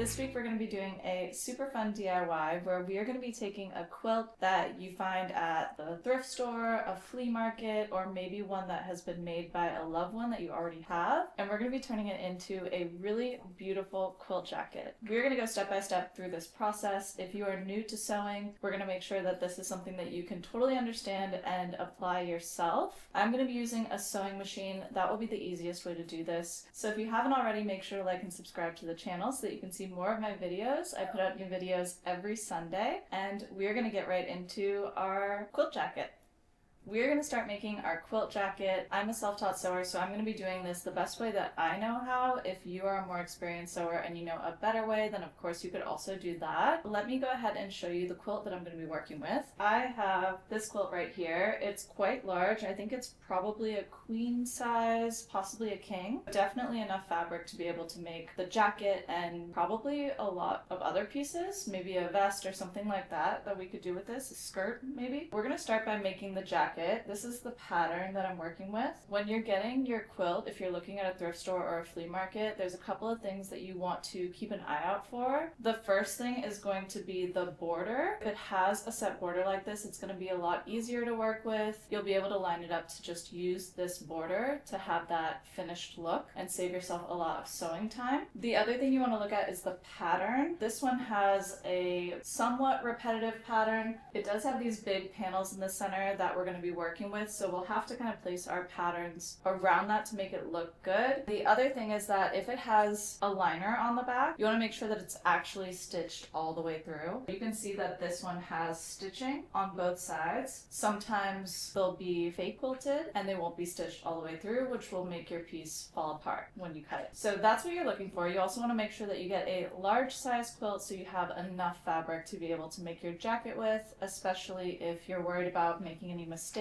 This week we're going to be doing a super fun DIY where we are going to be taking a quilt that you find at the thrift store, a flea market, or maybe one that has been made by a loved one that you already have, and we're going to be turning it into a really beautiful quilt jacket. We're going to go step by step through this process. If you are new to sewing, we're going to make sure that this is something that you can totally understand and apply yourself. I'm going to be using a sewing machine. That will be the easiest way to do this. So if you haven't already, make sure to like and subscribe to the channel so that you can see more of my videos. I put out new videos every Sunday, and we're going to get right into our quilt jacket. We're going to start making our quilt jacket. I'm a self-taught sewer, so I'm going to be doing this the best way that I know how. If you are a more experienced sewer and you know a better way, then of course you could also do that. Let me go ahead and show you the quilt that I'm going to be working with. I have this quilt right here. It's quite large. I think it's probably a queen size, possibly a king. Definitely enough fabric to be able to make the jacket and probably a lot of other pieces, maybe a vest or something like that we could do with this, a skirt maybe. We're going to start by making the jacket. This is the pattern that I'm working with. When you're getting your quilt, if you're looking at a thrift store or a flea market, there's a couple of things that you want to keep an eye out for. The first thing is going to be the border. If it has a set border like this, it's going to be a lot easier to work with. You'll be able to line it up to just use this border to have that finished look and save yourself a lot of sewing time. The other thing you want to look at is the pattern. This one has a somewhat repetitive pattern. It does have these big panels in the center that we're going to be working with, so we'll have to kind of place our patterns around that to make it look good. The other thing is that if it has a liner on the back, you want to make sure that it's actually stitched all the way through. You can see that this one has stitching on both sides. Sometimes they'll be fake quilted and they won't be stitched all the way through, which will make your piece fall apart when you cut it. So that's what you're looking for. You also want to make sure that you get a large size quilt so you have enough fabric to be able to make your jacket with, especially if you're worried about making any mistakes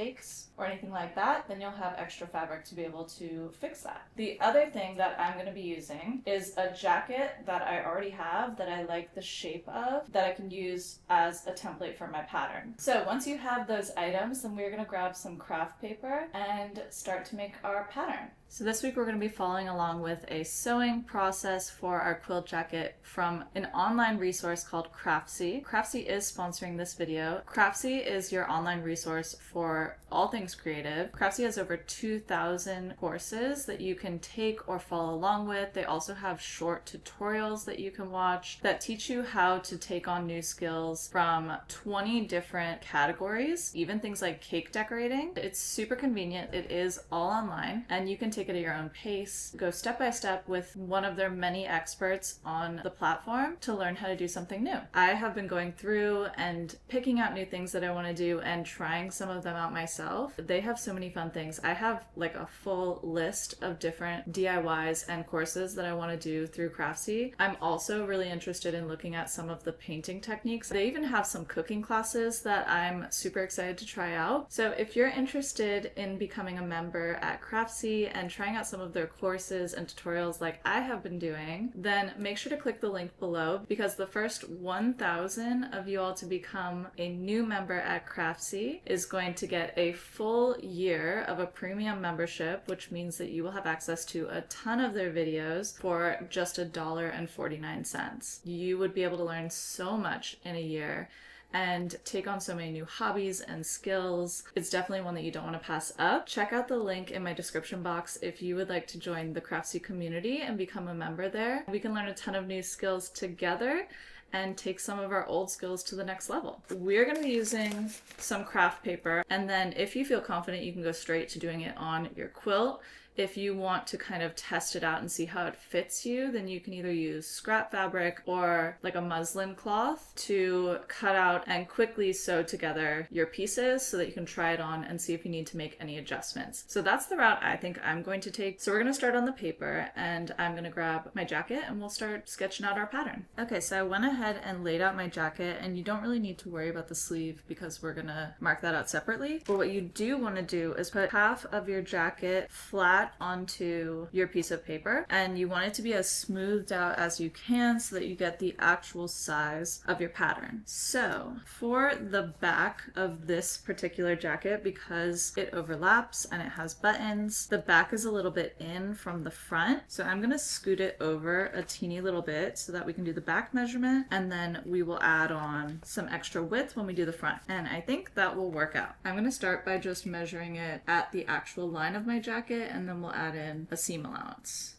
or anything like that, then you'll have extra fabric to be able to fix that. The other thing that I'm going to be using is a jacket that I already have that I like the shape of, that I can use as a template for my pattern. So once you have those items, then we're going to grab some craft paper and start to make our pattern. So this week we're going to be following along with a sewing process for our quilt jacket from an online resource called Craftsy. Craftsy is sponsoring this video. Craftsy is your online resource for all things creative. Craftsy has over 2,000 courses that you can take or follow along with. They also have short tutorials that you can watch that teach you how to take on new skills from 20 different categories, even things like cake decorating. It's super convenient. It is all online, and you can take it at your own pace. Go step by step with one of their many experts on the platform to learn how to do something new. I have been going through and picking out new things that I want to do and trying some of them out myself. They have so many fun things. I have like a full list of different DIYs and courses that I want to do through Craftsy. I'm also really interested in looking at some of the painting techniques. They even have some cooking classes that I'm super excited to try out. So if you're interested in becoming a member at Craftsy and trying out some of their courses and tutorials like I have been doing, then make sure to click the link below, because the first 1,000 of you all to become a new member at Craftsy is going to get a full year of a premium membership, which means that you will have access to a ton of their videos for just $1.49. You would be able to learn so much in a year and take on so many new hobbies and skills. It's definitely one that you don't want to pass up. Check out the link in my description box if you would like to join the Craftsy community and become a member there. We can learn a ton of new skills together and take some of our old skills to the next level. We're going to be using some craft paper, and then if you feel confident, you can go straight to doing it on your quilt. If you want to kind of test it out and see how it fits you, then you can either use scrap fabric or like a muslin cloth to cut out and quickly sew together your pieces so that you can try it on and see if you need to make any adjustments. So that's the route I think I'm going to take. So we're going to start on the paper, and I'm going to grab my jacket and we'll start sketching out our pattern. Okay, so I went ahead and laid out my jacket, and you don't really need to worry about the sleeve because we're going to mark that out separately. But what you do want to do is put half of your jacket flat that onto your piece of paper, and you want it to be as smoothed out as you can so that you get the actual size of your pattern. So for the back of this particular jacket, because it overlaps and it has buttons, the back is a little bit in from the front. So I'm gonna scoot it over a teeny little bit so that we can do the back measurement, and then we will add on some extra width when we do the front. And I think that will work out. I'm gonna start by just measuring it at the actual line of my jacket, and then we'll add in a seam allowance.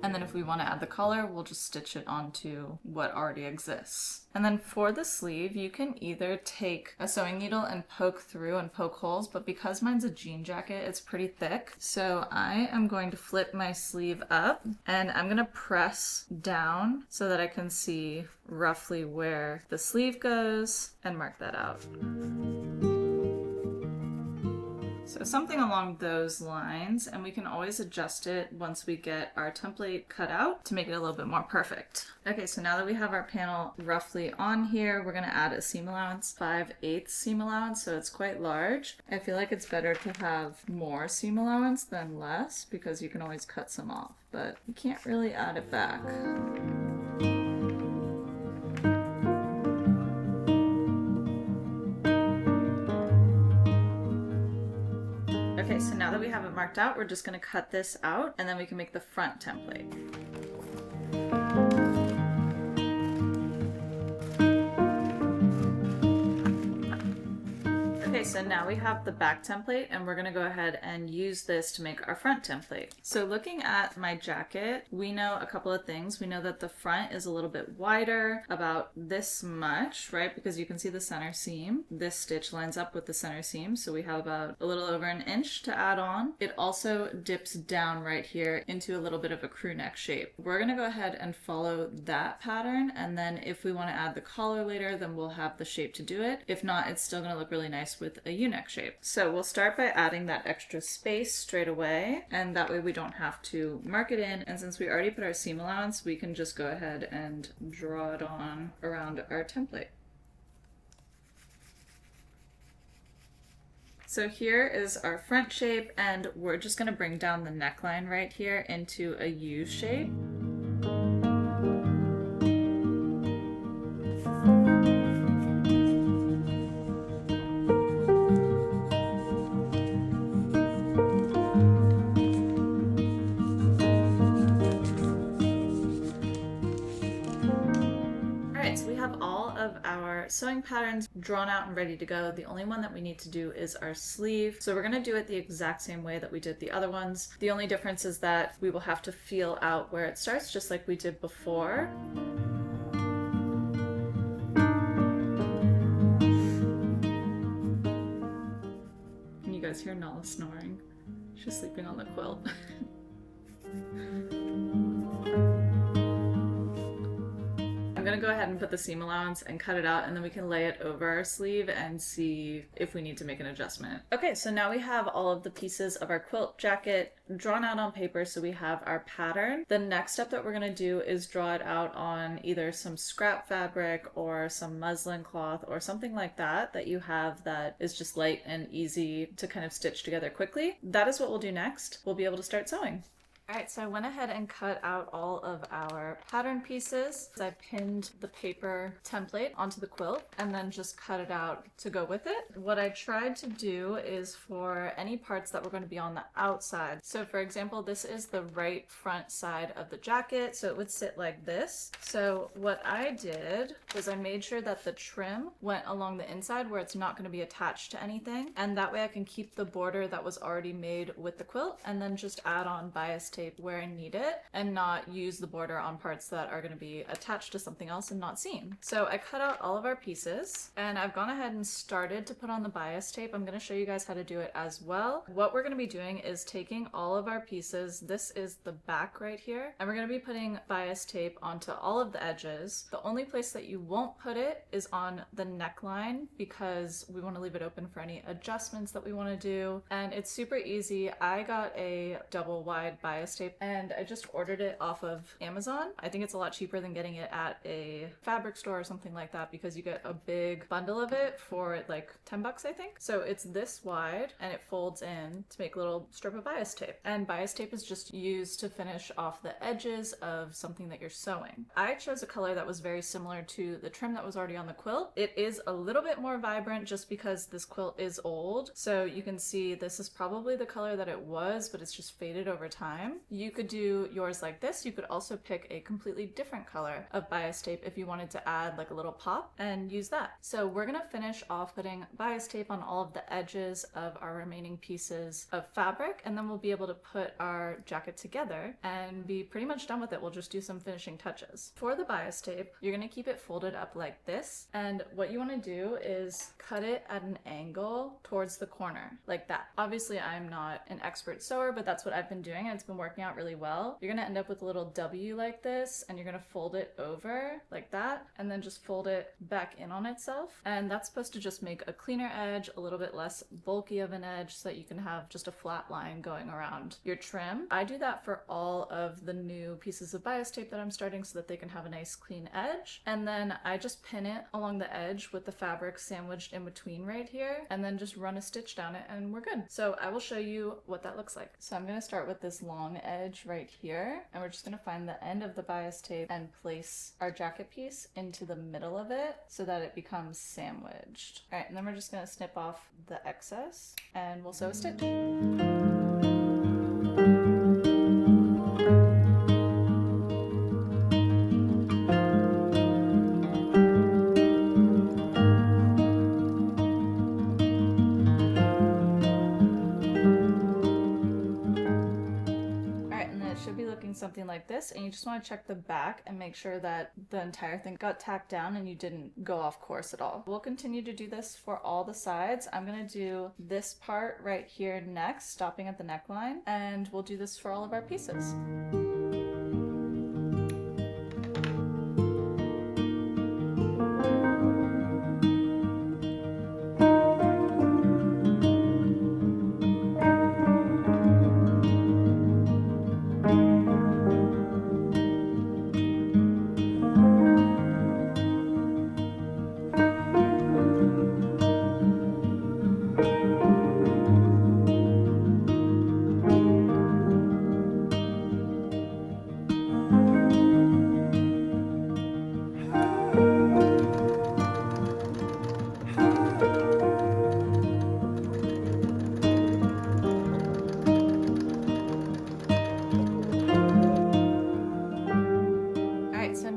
And then if we want to add the collar, we'll just stitch it onto what already exists. And then for the sleeve, you can either take a sewing needle and poke through and poke holes, but because mine's a jean jacket, it's pretty thick. So I am going to flip my sleeve up, and I'm going to press down so that I can see roughly where the sleeve goes and mark that out. So something along those lines, and we can always adjust it once we get our template cut out to make it a little bit more perfect. Okay, so now that we have our panel roughly on here, we're gonna add a seam allowance, 5/8 seam allowance, so it's quite large. I feel like it's better to have more seam allowance than less because you can always cut some off, but you can't really add it back. Okay, so now that we have it marked out, we're just going to cut this out, and then we can make the front template. Okay, so now we have the back template, and we're going to go ahead and use this to make our front template. So looking at my jacket, we know a couple of things. We know that the front is a little bit wider, about this much, right? Because you can see the center seam. This stitch lines up with the center seam, so we have about a little over an inch to add on. It also dips down right here into a little bit of a crew neck shape. We're going to go ahead and follow that pattern, and then if we want to add the collar later, then we'll have the shape to do it. If not, it's still going to look really nice with a U-neck shape. So we'll start by adding that extra space straight away, and that way we don't have to mark it in. And since we already put our seam allowance, we can just go ahead and draw it on around our template. So here is our front shape, and we're just going to bring down the neckline right here into a U shape. Sewing patterns drawn out and ready to go. The only one that we need to do is our sleeve. So we're going to do it the exact same way that we did the other ones. The only difference is that we will have to feel out where it starts, just like we did before. Can you guys hear Nala snoring? She's sleeping on the quilt. I'm gonna go ahead and put the seam allowance and cut it out, and then we can lay it over our sleeve and see if we need to make an adjustment. Okay, so now we have all of the pieces of our quilt jacket drawn out on paper, so we have our pattern. The next step that we're gonna do is draw it out on either some scrap fabric or some muslin cloth or something like that that you have that is just light and easy to kind of stitch together quickly. That is what we'll do next. We'll be able to start sewing. Alright, so I went ahead and cut out all of our pattern pieces. I pinned the paper template onto the quilt and then just cut it out to go with it. What I tried to do is for any parts that were going to be on the outside. So for example, this is the right front side of the jacket, so it would sit like this. So what I did was I made sure that the trim went along the inside where it's not going to be attached to anything, and that way I can keep the border that was already made with the quilt and then just add on bias tape where I need it and not use the border on parts that are going to be attached to something else and not seen. So I cut out all of our pieces and I've gone ahead and started to put on the bias tape. I'm going to show you guys how to do it as well. What we're going to be doing is taking all of our pieces, this is the back right here, and we're going to be putting bias tape onto all of the edges. The only place that you won't put it is on the neckline because we want to leave it open for any adjustments that we want to do. And it's super easy. I got a double wide bias bias tape, and I just ordered it off of Amazon. I think it's a lot cheaper than getting it at a fabric store or something like that because you get a big bundle of it for like 10 bucks, I think. So it's this wide and it folds in to make a little strip of bias tape. And bias tape is just used to finish off the edges of something that you're sewing. I chose a color that was very similar to the trim that was already on the quilt. It is a little bit more vibrant just because this quilt is old. So you can see this is probably the color that it was, but it's just faded over time. You could do yours like this. You could also pick a completely different color of bias tape if you wanted to add like a little pop and use that. So we're gonna finish off putting bias tape on all of the edges of our remaining pieces of fabric, and then we'll be able to put our jacket together and be pretty much done with it. We'll just do some finishing touches. For the bias tape, you're gonna keep it folded up like this, and what you wanna do is cut it at an angle towards the corner, like that. Obviously, I'm not an expert sewer, but that's what I've been doing and it's been working out really well. You're gonna end up with a little W like this, and you're gonna fold it over like that, and then just fold it back in on itself. And that's supposed to just make a cleaner edge, a little bit less bulky of an edge, so that you can have just a flat line going around your trim. I do that for all of the new pieces of bias tape that I'm starting so that they can have a nice clean edge. And then I just pin it along the edge with the fabric sandwiched in between right here, and then just run a stitch down it and we're good. So I will show you what that looks like. So I'm gonna start with this long edge right here, and we're just gonna find the end of the bias tape and place our jacket piece into the middle of it so that it becomes sandwiched. All right, and then we're just gonna snip off the excess and we'll sew a stitch. Something like this, and you just want to check the back and make sure that the entire thing got tacked down and you didn't go off course at all. We'll continue to do this for all the sides. I'm going to do this part right here next, stopping at the neckline, and we'll do this for all of our pieces.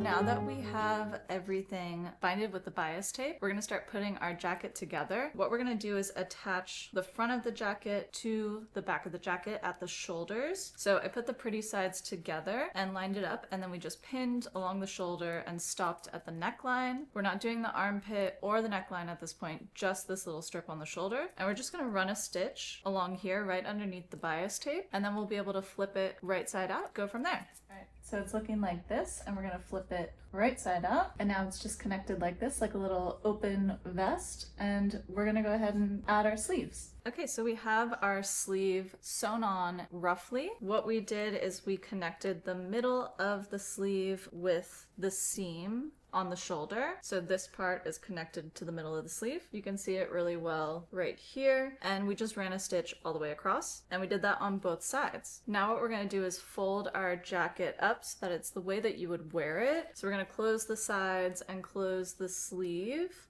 Now that we have everything binded with the bias tape, we're going to start putting our jacket together. What we're going to do is attach the front of the jacket to the back of the jacket at the shoulders. So I put the pretty sides together and lined it up, and then we just pinned along the shoulder and stopped at the neckline. We're not doing the armpit or the neckline at this point, just this little strip on the shoulder. And we're just going to run a stitch along here right underneath the bias tape, and then we'll be able to flip it right side out, go from there. All right, so it's looking like this, and we're going to flip it right side up, and now it's just connected like this, like a little open vest, and we're gonna go ahead and add our sleeves. Okay, so we have our sleeve sewn on roughly. What we did is we connected the middle of the sleeve with the seam on the shoulder. So this part is connected to the middle of the sleeve. You can see it really well right here. And we just ran a stitch all the way across. And we did that on both sides. Now what we're going to do is fold our jacket up so that it's the way that you would wear it. So we're going to close the sides and close the sleeve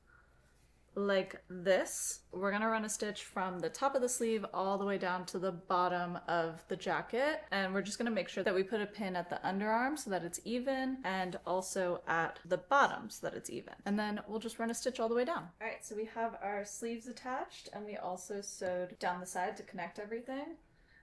like this. We're gonna run a stitch from the top of the sleeve all the way down to the bottom of the jacket, and we're just gonna make sure that we put a pin at the underarm so that it's even, and also at the bottom so that it's even, and then we'll just run a stitch all the way down. All right, so we have our sleeves attached, and we also sewed down the side to connect everything.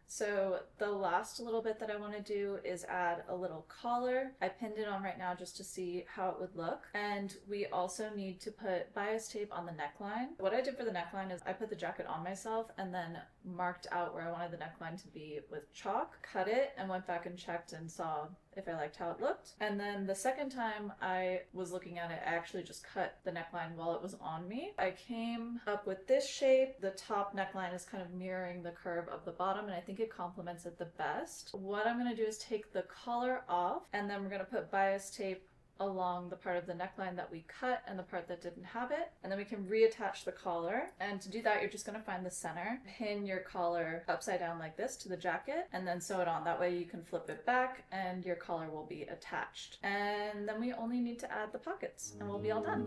So the last little bit that I want to do is add a little collar. I pinned it on right now just to see how it would look. And we also need to put bias tape on the neckline. What I did for the neckline is I put the jacket on myself and then marked out where I wanted the neckline to be with chalk, cut it, and went back and checked and saw if I liked how it looked. And then the second time I was looking at it, I actually just cut the neckline while it was on me. I came up with this shape. The top neckline is kind of mirroring the curve of the bottom, and I think it complements it the best. What I'm going to do is take the collar off, and then we're going to put bias tape along the part of the neckline that we cut and the part that didn't have it, and then we can reattach the collar. And to do that, you're just going to find the center, pin your collar upside down like this to the jacket, and then sew it on. That way you can flip it back and your collar will be attached. And then we only need to add the pockets and we'll be all done.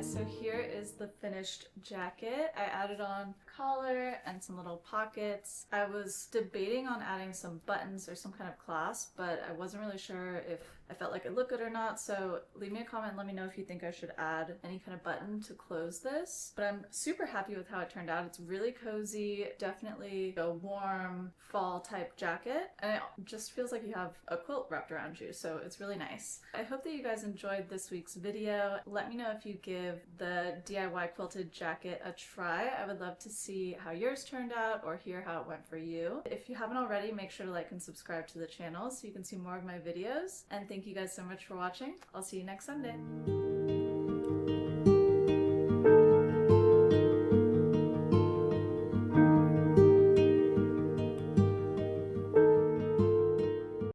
So here is the finished jacket. I added on collar and some little pockets. I was debating on adding some buttons or some kind of clasp, but I wasn't really sure if I felt like it looked good or not, so leave me a comment and let me know if you think I should add any kind of button to close this. But I'm super happy with how it turned out. It's really cozy, definitely a warm fall type jacket, and it just feels like you have a quilt wrapped around you, so it's really nice. I hope that you guys enjoyed this week's video. Let me know if you give the DIY quilted jacket a try. I would love to see how yours turned out or hear how it went for you. If you haven't already, make sure to like and subscribe to the channel so you can see more of my videos. And thank you guys so much for watching. I'll see you next Sunday.